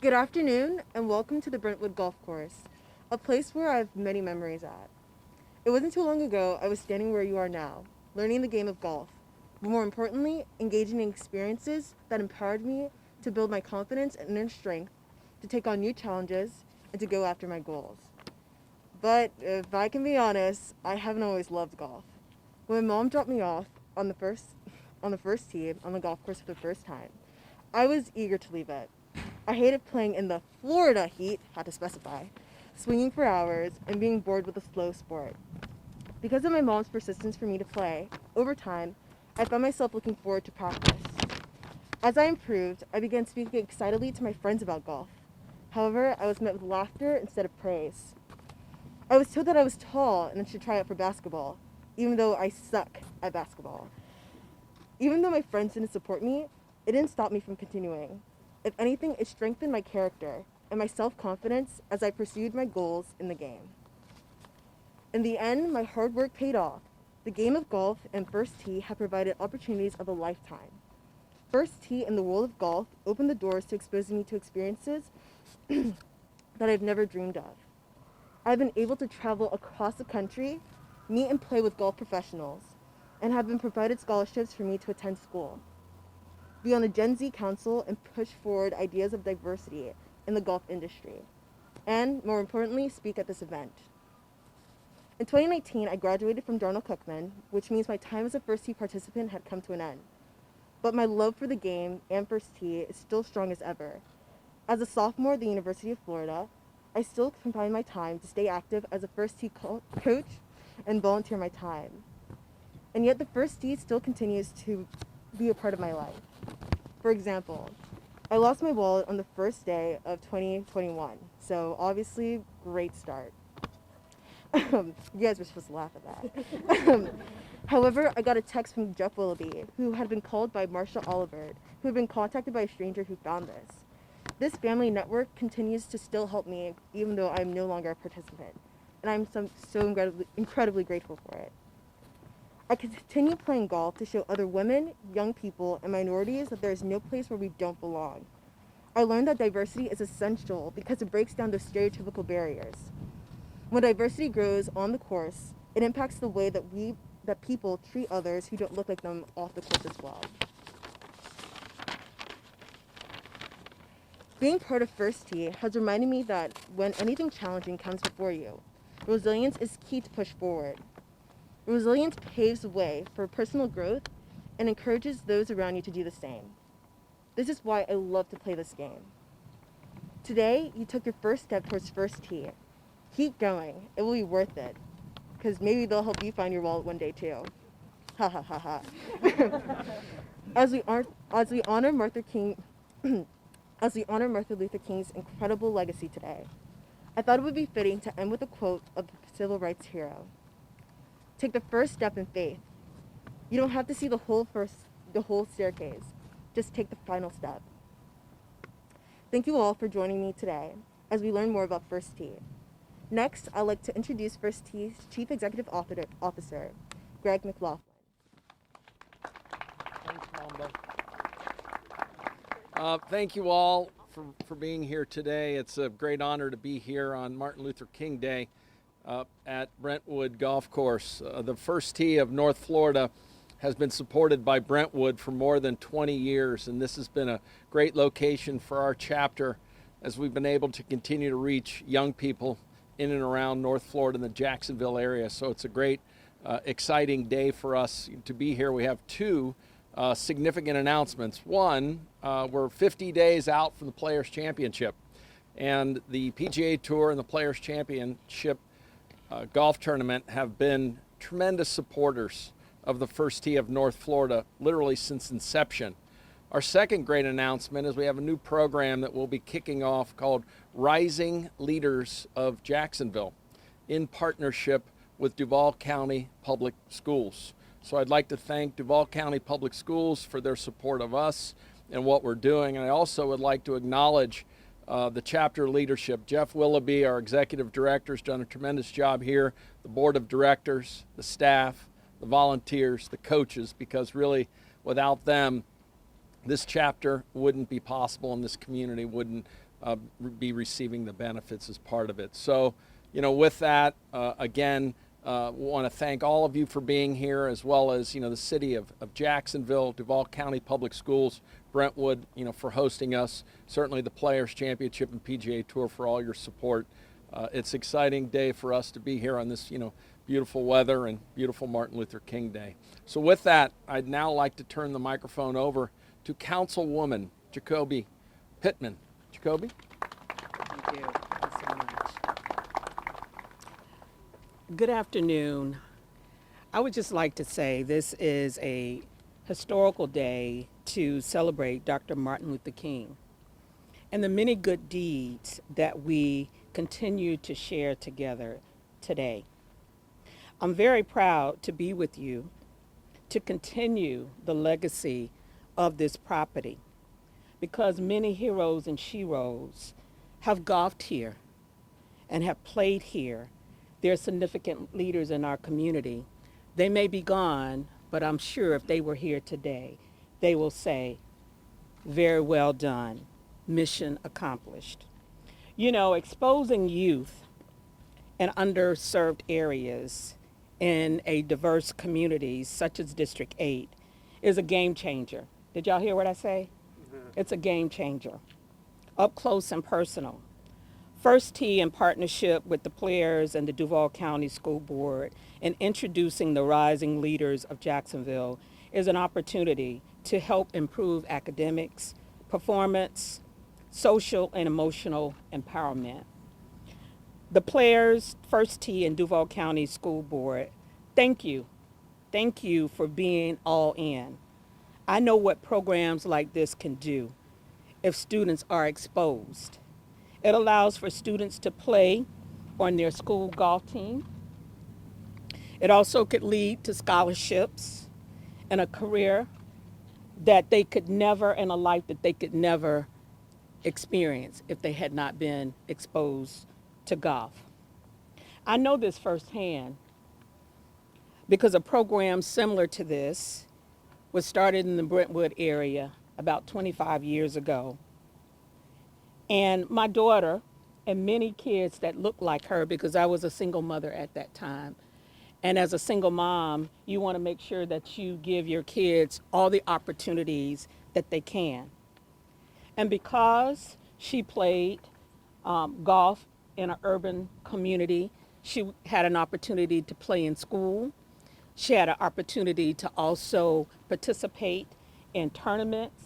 Good afternoon, and welcome to the Brentwood Golf Course, a place where I have many memories at. It wasn't too long ago I was standing where you are now, learning the game of golf, but more importantly, engaging in experiences that empowered me to build my confidence and inner strength to take on new challenges and to go after my goals. But if I can be honest, I haven't always loved golf. When my mom dropped me off on the first tee on the golf course for the first time, I was eager to leave it. I hated playing in the Florida heat, had to specify, swinging for hours, and being bored with the slow sport. Because of my mom's persistence for me to play, over time, I found myself looking forward to practice. As I improved, I began speaking excitedly to my friends about golf. However, I was met with laughter instead of praise. I was told that I was tall and should try out for basketball, even though I suck at basketball. Even though my friends didn't support me, it didn't stop me from continuing. If anything, it strengthened my character and my self-confidence as I pursued my goals in the game. In the end, my hard work paid off. The game of golf and First Tee have provided opportunities of a lifetime. First Tee in the world of golf opened the doors to exposing me to experiences that I've never dreamed of. I've been able to travel across the country, meet and play with golf professionals, and have been provided scholarships for me to attend school, be on the Gen Z Council, and push forward ideas of diversity in the golf industry, and more importantly, speak at this event. In 2019, I graduated from Darnell Cookman, which means my time as a First Tee participant had come to an end. But my love for the game and First Tee is still strong as ever. As a sophomore at the University of Florida, I still combine my time to stay active as a First Tee coach and volunteer my time. And yet the First Tee still continues to be a part of my life. For example, I lost my wallet on the first day of 2021, so obviously, great start. You guys were supposed to laugh at that. However, I got a text from Jeff Willoughby, who had been called by Marsha Oliver, who had been contacted by a stranger who found this. This family network continues to still help me, even though I'm no longer a participant, and I'm so incredibly grateful for it. I continue playing golf to show other women, young people, and minorities that there is no place where we don't belong. I learned that diversity is essential because it breaks down those stereotypical barriers. When diversity grows on the course, it impacts the way that people treat others who don't look like them off the course as well. Being part of First Tee has reminded me that when anything challenging comes before you, resilience is key to push forward. Resilience paves the way for personal growth and encourages those around you to do the same. This is why I love to play this game. Today, you took your first step towards First Tee. Keep going. It will be worth it. Because maybe they'll help you find your wallet one day too. Ha ha ha ha. As we honor Martin Luther King's incredible legacy today, I thought it would be fitting to end with a quote of the civil rights hero. Take the first step in faith. You don't have to see the whole staircase. Just take the final step. Thank you all for joining me today as we learn more about First Tee. Next, I'd like to introduce First Tee's Chief Executive Officer, Greg McLaughlin. Thanks, Mamba. Thank you all for being here today. It's a great honor to be here on Martin Luther King Day at Brentwood Golf Course. The First Tee of North Florida has been supported by Brentwood for more than 20 years, and this has been a great location for our chapter as we've been able to continue to reach young people in and around North Florida and the Jacksonville area. So it's a great, exciting day for us to be here. We have two significant announcements. One, we're 50 days out from the Players' Championship, and the PGA Tour and the Players' Championship golf tournament have been tremendous supporters of the First Tee of North Florida, literally since inception. Our second great announcement is we have a new program that we'll be kicking off called Rising Leaders of Jacksonville in partnership with Duval County Public Schools. So I'd like to thank Duval County Public Schools for their support of us and what we're doing. And I also would like to acknowledge the chapter leadership. Jeff Willoughby, our executive director, has done a tremendous job here. The board of directors, the staff, the volunteers, the coaches, because really without them, this chapter wouldn't be possible and this community wouldn't be receiving the benefits as part of it. So, with that, again, want to thank all of you for being here, as well as, the city of Jacksonville, Duval County Public Schools, Brentwood, for hosting us. Certainly the Players Championship and PGA Tour for all your support. It's an exciting day for us to be here on this, beautiful weather and beautiful Martin Luther King Day. So with that, I'd now like to turn the microphone over to Councilwoman Jacoby Pittman. Jacoby? Thank you. Thanks so much. Good afternoon. I would just like to say this is a historical day to celebrate Dr. Martin Luther King and the many good deeds that we continue to share together today. I'm very proud to be with you to continue the legacy of this property, because many heroes and sheroes have golfed here and have played here. They're significant leaders in our community. They may be gone, but I'm sure if they were here today, they will say, very well done, mission accomplished. Exposing youth in underserved areas in a diverse community such as District 8 is a game changer. Did y'all hear what I say? It's a game changer, up close and personal. First Tee, in partnership with the Players and the Duval County School Board in introducing the rising leaders of Jacksonville, is an opportunity to help improve academics, performance, social and emotional empowerment. The Players, First Tee, and Duval County School Board, thank you. Thank you for being all in. I know what programs like this can do if students are exposed. It allows for students to play on their school golf team. It also could lead to scholarships and a career that they could never, in a life that they could never experience if they had not been exposed to golf. I know this firsthand because a program similar to this was started in the Brentwood area about 25 years ago. And my daughter and many kids that looked like her, because I was a single mother at that time. And as a single mom, you want to make sure that you give your kids all the opportunities that they can. And because she played golf in an urban community, she had an opportunity to play in school. She had an opportunity to also participate in tournaments.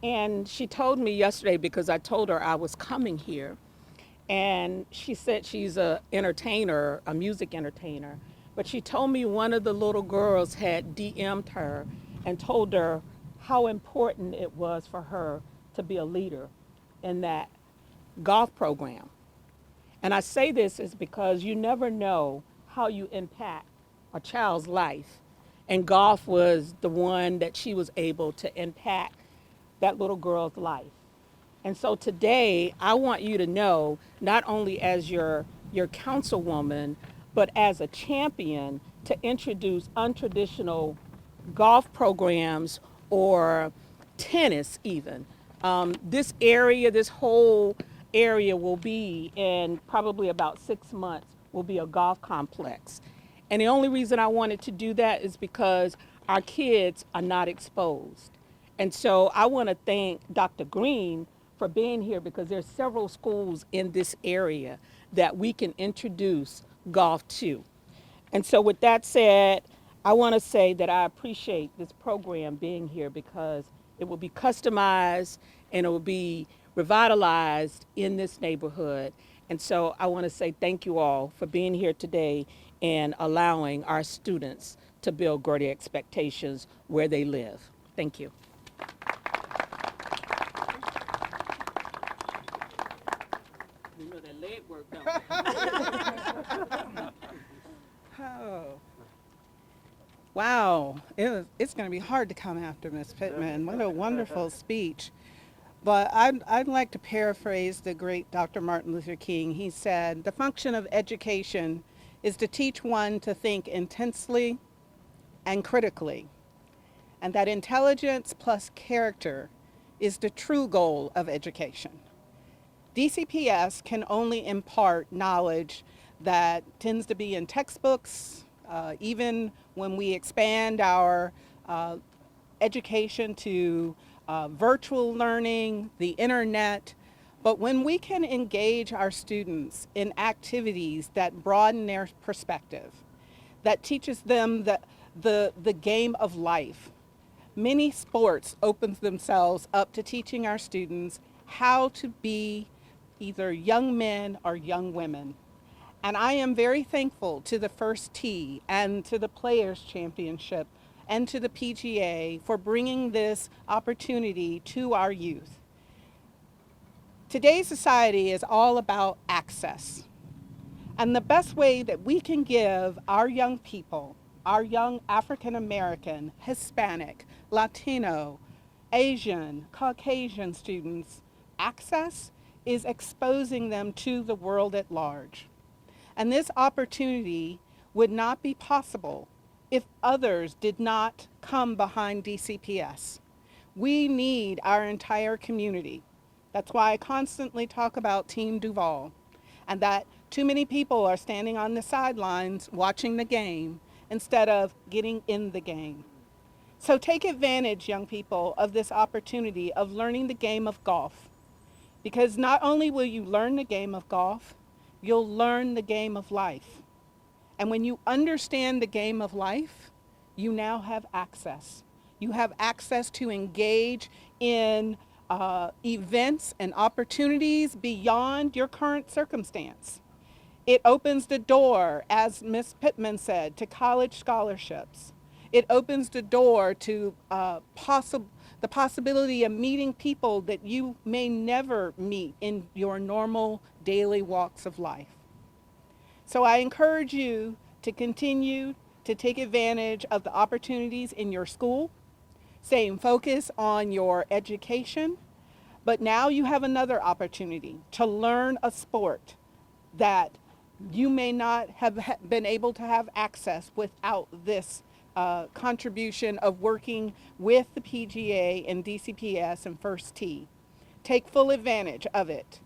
And she told me yesterday, because I told her I was coming here, and she said she's an entertainer, a music entertainer, but she told me one of the little girls had DM'd her and told her how important it was for her to be a leader in that golf program. And I say this is because you never know how you impact a child's life. And golf was the one that she was able to impact that little girl's life. And so today, I want you to know, not only as your councilwoman, but as a champion to introduce untraditional golf programs or tennis even. This area, this whole area will be, in probably about 6 months, will be a golf complex. And the only reason I wanted to do that is because our kids are not exposed. And so I want to thank Dr. Green for being here, because there's several schools in this area that we can introduce golf to. And so with that said, I want to say that I appreciate this program being here, because it will be customized and it will be revitalized in this neighborhood. And so I want to say thank you all for being here today and allowing our students to build greater expectations where they live. Thank you. You know that leg work, don't you? Oh. Wow. It's going to be hard to come after Ms. Pittman. What a wonderful speech. But I'd like to paraphrase the great Dr. Martin Luther King. He said, "The function of education is to teach one to think intensely and critically, and that intelligence plus character is the true goal of education. DCPS can only impart knowledge that tends to be in textbooks, even when we expand our education to virtual learning, the internet. But when we can engage our students in activities that broaden their perspective, that teaches them the game of life. Many sports opens themselves up to teaching our students how to be either young men or young women. And I am very thankful to the First Tee and to the Players Championship and to the PGA for bringing this opportunity to our youth. Today's society is all about access. And the best way that we can give our young people, our young African American, Hispanic, Latino, Asian, Caucasian students access is exposing them to the world at large. And this opportunity would not be possible if others did not come behind DCPS. We need our entire community. That's why I constantly talk about Team Duval, and that too many people are standing on the sidelines watching the game instead of getting in the game. So take advantage, young people, of this opportunity of learning the game of golf. Because not only will you learn the game of golf, you'll learn the game of life. And when you understand the game of life, you now have access. You have access to engage in events and opportunities beyond your current circumstance. It opens the door, as Ms. Pittman said, to college scholarships. It opens the door to the possibility of meeting people that you may never meet in your normal daily walks of life. So I encourage you to continue to take advantage of the opportunities in your school, staying focused on your education, but now you have another opportunity to learn a sport that you may not have been able to have access without this contribution of working with the PGA and DCPS and First Tee. Take full advantage of it.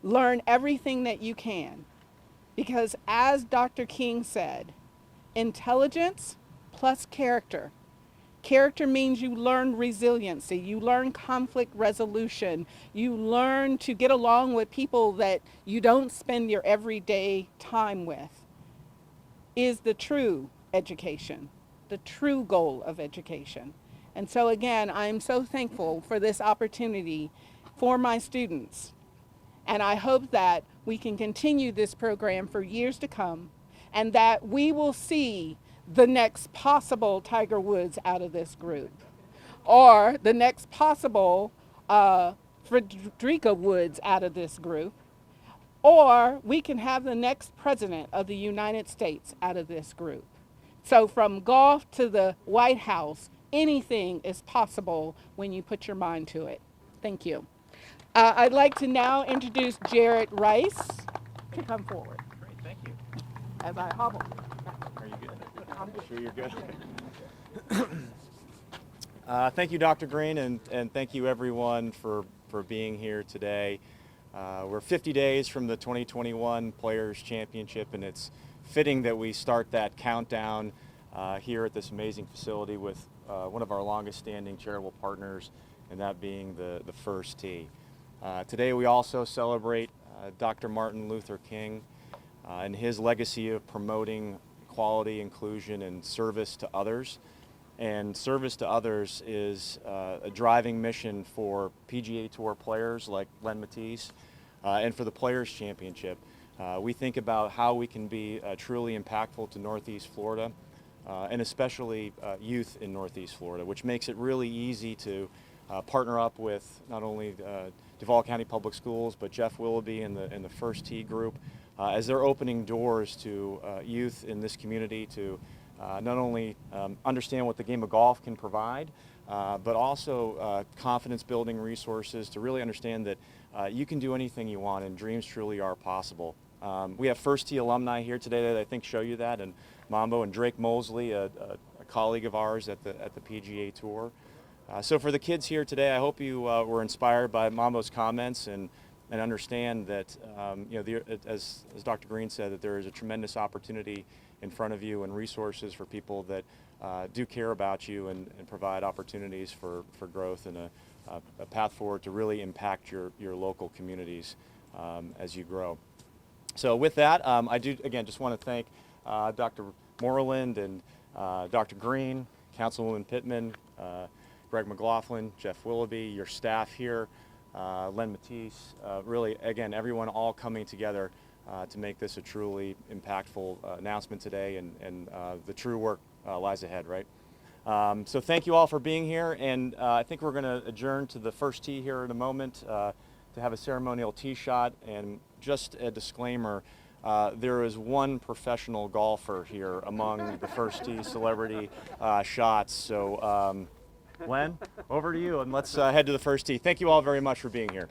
Learn everything that you can. Because as Dr. King said, intelligence plus character. Character means you learn resiliency, you learn conflict resolution, you learn to get along with people that you don't spend your everyday time with, is the true education, the true goal of education. And so again, I'm so thankful for this opportunity for my students. And I hope that we can continue this program for years to come, and that we will see the next possible Tiger Woods out of this group, or the next possible Frederica Woods out of this group, or we can have the next president of the United States out of this group. So from golf to the White House, anything is possible when you put your mind to it. Thank you. I'd like to now introduce Jared Rice to come forward. Great, thank you. As I hobble. Are you good? I'm sure you're good. Thank you, Dr. Green, and thank you everyone for being here today. We're 50 days from the 2021 Players Championship, and it's fitting that we start that countdown here at this amazing facility with one of our longest standing charitable partners, and that being the First Tee. Today we also celebrate Dr. Martin Luther King and his legacy of promoting equality, inclusion, and service to others. And service to others is a driving mission for PGA Tour players like Len Matisse and for the Players Championship. We think about how we can be truly impactful to Northeast Florida and especially youth in Northeast Florida, which makes it really easy to partner up with not only Duval County Public Schools, but Jeff Willoughby and the First Tee group as they're opening doors to youth in this community to not only understand what the game of golf can provide, but also confidence building resources to really understand that you can do anything you want and dreams truly are possible. We have First Tee alumni here today that I think show you that, and Mambo and Drake Mosley, a colleague of ours at the PGA Tour. So for the kids here today, I hope you were inspired by Mambo's comments and and understand that as Dr. Green said, that there is a tremendous opportunity in front of you and resources for people that do care about you and provide opportunities for growth and a path forward to really impact your local communities as you grow. So with that, I do again just want to thank Dr. Moreland and Dr. Green, Councilwoman Pittman, Greg McLaughlin, Jeff Willoughby, your staff here, Len Matisse, really again everyone all coming together to make this a truly impactful announcement today, and the true work lies ahead, right? So thank you all for being here, and I think we're going to adjourn to the first tee here in a moment to have a ceremonial tee shot. And just a disclaimer, there is one professional golfer here among the first tee celebrity shots. So Len, over to you, and let's head to the first tee. Thank you all very much for being here.